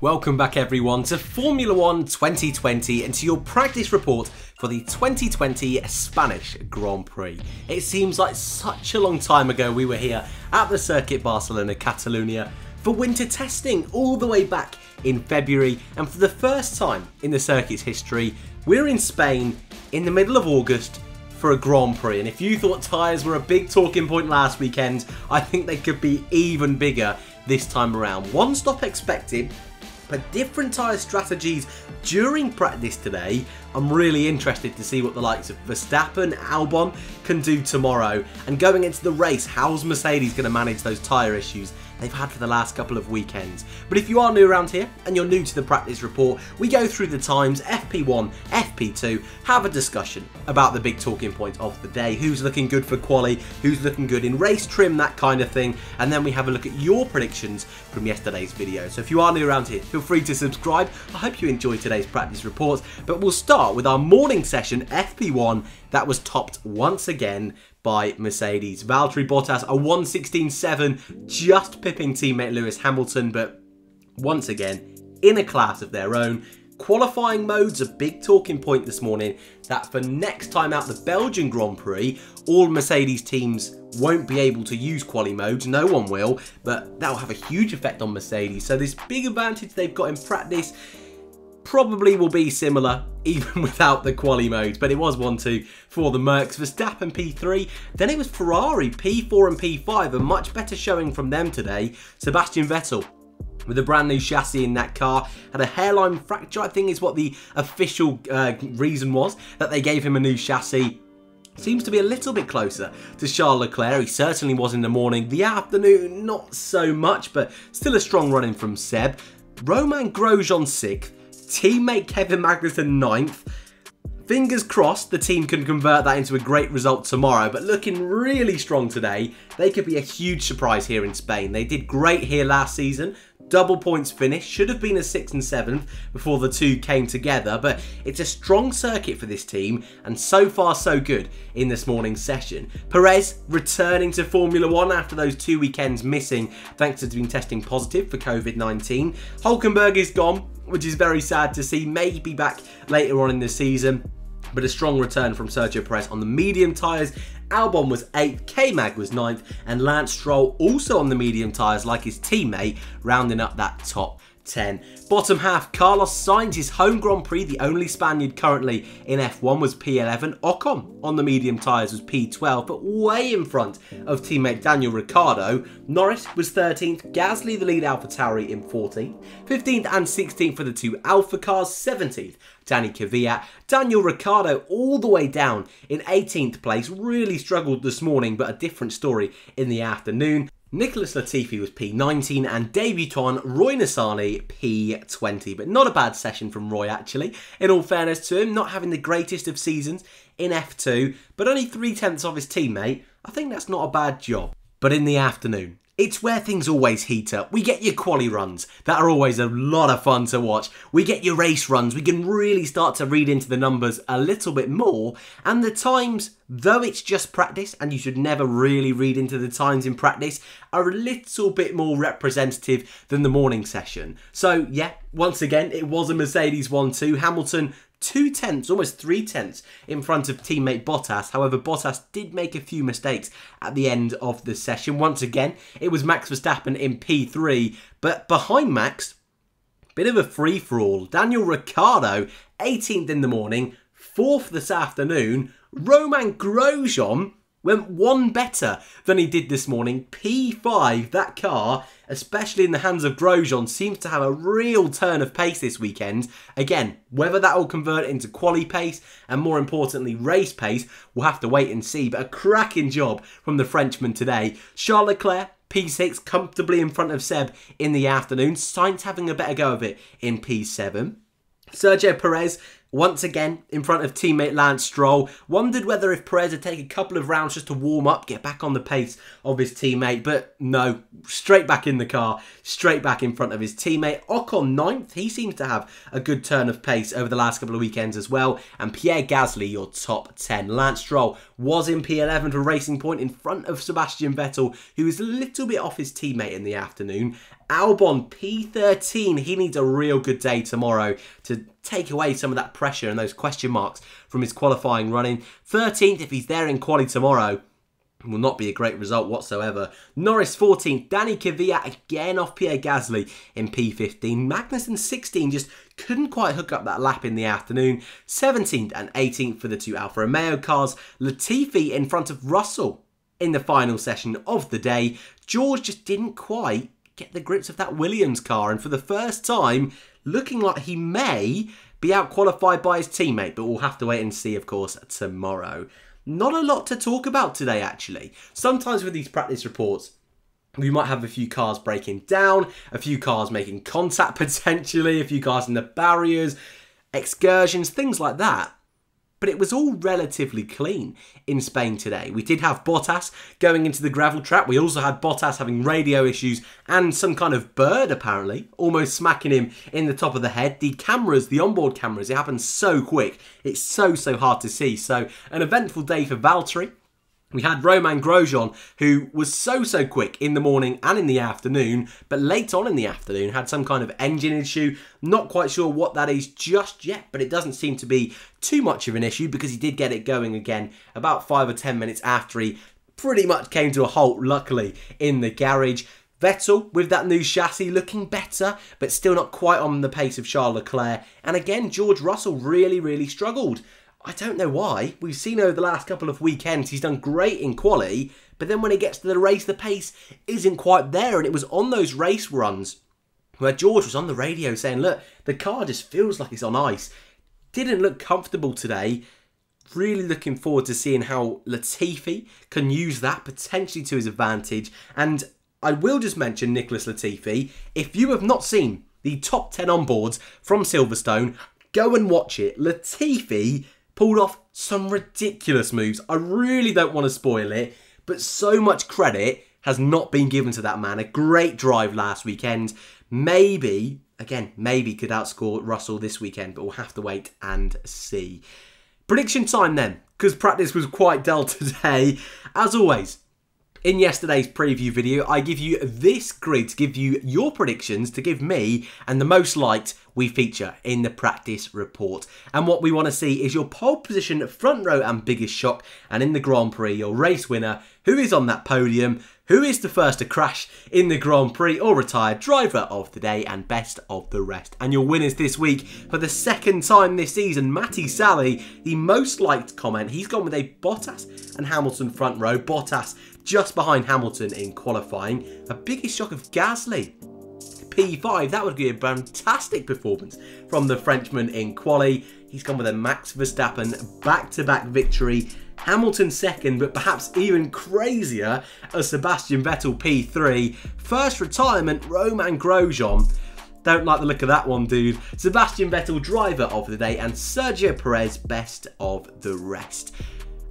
Welcome back everyone to Formula 1 2020 and to your practice report for the 2020 Spanish Grand Prix. It seems like such a long time ago we were here at the Circuit Barcelona Catalunya for winter testing all the way back in February, and for the first time in the circuit's history we're in Spain in the middle of August for a Grand Prix. And if you thought tyres were a big talking point last weekend, I think they could be even bigger this time around. One stop expected, but different tyre strategies during practice today. I'm really interested to see what the likes of Verstappen, Albon can do tomorrow. And going into the race, how's Mercedes going to manage those tyre issues they've had for the last couple of weekends? But if you are new around here and you're new to the practice report, we go through the times, FP1, FP2, have a discussion about the big talking point of the day, who's looking good for quali, who's looking good in race trim, that kind of thing, and then we have a look at your predictions from yesterday's video. So if you are new around here, feel free to subscribe. I hope you enjoyed today's practice report, but we'll start with our morning session, FP1, that was topped once again by Mercedes. Valtteri Bottas, a 1:16.7, just pipping teammate Lewis Hamilton, but once again, in a class of their own. Qualifying mode's a big talking point this morning, that for next time out the Belgian Grand Prix, all Mercedes teams won't be able to use quali modes, no one will, but that'll have a huge effect on Mercedes. So this big advantage they've got in practice probably will be similar even without the quali modes, but it was 1-2 for the Mercs. Verstappen P3, then it was Ferrari P4 and P5, a much better showing from them today. Sebastian Vettel with a brand new chassis in that car, had a hairline fracture, I think is what the official reason was, that they gave him a new chassis. Seems to be a little bit closer to Charles Leclerc. He certainly was in the morning. The afternoon, not so much, but still a strong running from Seb. Romain Grosjean 6th. Teammate Kevin Magnussen 9th. Fingers crossed the team can convert that into a great result tomorrow, but looking really strong today. They could be a huge surprise here in Spain. They did great here last season. Double points finish, should have been a 6th and 7th before the two came together, but it's a strong circuit for this team, and so far so good in this morning's session. Perez returning to Formula 1 after those 2 weekends missing thanks to being testing positive for COVID-19. Hülkenberg is gone, which is very sad to see, may be back later on in the season, but a strong return from Sergio Perez on the medium tyres. Albon was 8th, K-Mag was 9th, and Lance Stroll also on the medium tyres like his teammate, rounding up that top 10. Bottom half, Carlos Sainz, his home Grand Prix, the only Spaniard currently in F1, was P11. Ocon on the medium tyres was P12, but way in front of teammate Daniel Ricciardo. Norris was 13th, Gasly the lead AlphaTauri in 14th, 15th and 16th for the two Alpha cars, 17th Danny Kvyat. Daniel Ricciardo all the way down in 18th place, really struggled this morning, but a different story in the afternoon. Nicholas Latifi was P19 and debutant Roy Nissany P20, but not a bad session from Roy actually. In all fairness to him, not having the greatest of seasons in F2, but only 3/10 of his teammate. I think that's not a bad job. But in the afternoon, it's where things always heat up. We get your quali runs that are always a lot of fun to watch. We get your race runs. We can really start to read into the numbers a little bit more. And the times, though it's just practice, and you should never really read into the times in practice, are a little bit more representative than the morning session. So yeah, once again, it was a Mercedes 1-2. Hamilton 2/10, almost 3/10 in front of teammate Bottas. However, Bottas did make a few mistakes at the end of the session. Once again, it was Max Verstappen in P3, but behind Max, bit of a free-for-all. Daniel Ricciardo, 18th in the morning, 4th this afternoon. Romain Grosjean went one better than he did this morning. P5, that car, especially in the hands of Grosjean, seems to have a real turn of pace this weekend. Again, whether that will convert into quali pace and more importantly race pace, we'll have to wait and see, but a cracking job from the Frenchman today. Charles Leclerc, P6, comfortably in front of Seb in the afternoon. Sainz having a better go of it in P7. Sergio Perez once again in front of teammate Lance Stroll. Wondered whether if Perez would take a couple of rounds just to warm up, get back on the pace of his teammate, but no, straight back in the car, straight back in front of his teammate. Ocon 9th, he seems to have a good turn of pace over the last couple of weekends as well, and Pierre Gasly your top 10. Lance Stroll was in P11 for Racing Point in front of Sebastian Vettel, who was a little bit off his teammate in the afternoon. Albon P13, he needs a real good day tomorrow to take away some of that pressure and those question marks from his qualifying running. 13th, if he's there in quali tomorrow, will not be a great result whatsoever. Norris 14th, Danny Kvyat again off Pierre Gasly in P15. Magnussen 16, just couldn't quite hook up that lap in the afternoon. 17th and 18th for the two Alfa Romeo cars. Latifi in front of Russell in the final session of the day. George just didn't quite get the grips of that Williams car, and for the first time looking like he may be out-qualified by his teammate, but we'll have to wait and see, of course, tomorrow. Not a lot to talk about today, actually. Sometimes with these practice reports, we might have a few cars breaking down, a few cars making contact potentially, a few cars in the barriers, excursions, things like that. But it was all relatively clean in Spain today. We did have Bottas going into the gravel trap. We also had Bottas having radio issues and some kind of bird, apparently, almost smacking him in the top of the head. The cameras, the onboard cameras, it happens so quick. It's so hard to see. So an eventful day for Valtteri. We had Romain Grosjean, who was so quick in the morning and in the afternoon, but late on in the afternoon had some kind of engine issue. Not quite sure what that is just yet, but it doesn't seem to be too much of an issue because he did get it going again about 5 or 10 minutes after he pretty much came to a halt, luckily, in the garage. Vettel, with that new chassis, looking better, but still not quite on the pace of Charles Leclerc. And again, George Russell really struggled. I don't know why. We've seen over the last couple of weekends he's done great in quali, but then when he gets to the race, the pace isn't quite there. And it was on those race runs where George was on the radio saying, look, the car just feels like it's on ice. Didn't look comfortable today. Really looking forward to seeing how Latifi can use that potentially to his advantage. And I will just mention Nicholas Latifi. If you have not seen the top 10 onboards from Silverstone, go and watch it. Latifi pulled off some ridiculous moves. I really don't want to spoil it, but so much credit has not been given to that man. A great drive last weekend. Maybe, again, maybe could outscore Russell this weekend, but we'll have to wait and see. Prediction time then, because practice was quite dull today. As always, in yesterday's preview video, I give you this grid to give you your predictions, to give me, and the most liked we feature in the practice report. And what we want to see is your pole position, front row and biggest shock, and in the Grand Prix, your race winner, who is on that podium, who is the first to crash in the Grand Prix or retired driver of the day, and best of the rest. And your winners this week, for the second time this season, Matty Sally, the most liked comment, he's gone with a Bottas and Hamilton front row. Bottas just behind Hamilton in qualifying. A biggest shock of Gasly. P5, that would be a fantastic performance from the Frenchman in quali. He's gone with a Max Verstappen back-to-back victory. Hamilton second, but perhaps even crazier as Sebastian Vettel P3. First retirement, Romain Grosjean. Don't like the look of that one, dude. Sebastian Vettel driver of the day, and Sergio Perez best of the rest.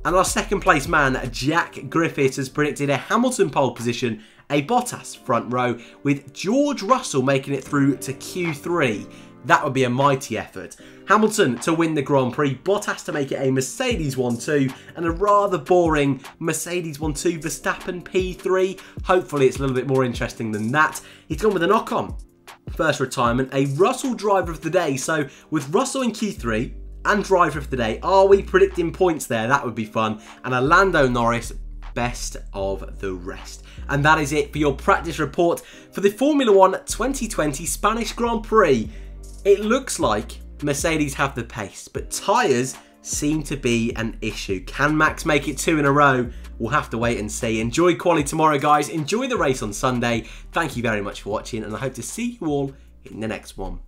And our second place man, Jack Griffiths, has predicted a Hamilton pole position, a Bottas front row, with George Russell making it through to Q3. That would be a mighty effort. Hamilton to win the Grand Prix, Bottas to make it a Mercedes 1-2, and a rather boring Mercedes 1-2 Verstappen P3. Hopefully it's a little bit more interesting than that. He's gone with a knock-on. First retirement, a Russell driver of the day. So with Russell in Q3 and driver of the day, are we predicting points there? That would be fun. And a Lando Norris best of the rest. And that is it for your practice report for the Formula 1 2020 Spanish Grand Prix. It looks like Mercedes have the pace, but tyres seem to be an issue. Can Max make it 2 in a row? We'll have to wait and see. Enjoy quali tomorrow, guys. Enjoy the race on Sunday. Thank you very much for watching, and I hope to see you all in the next one.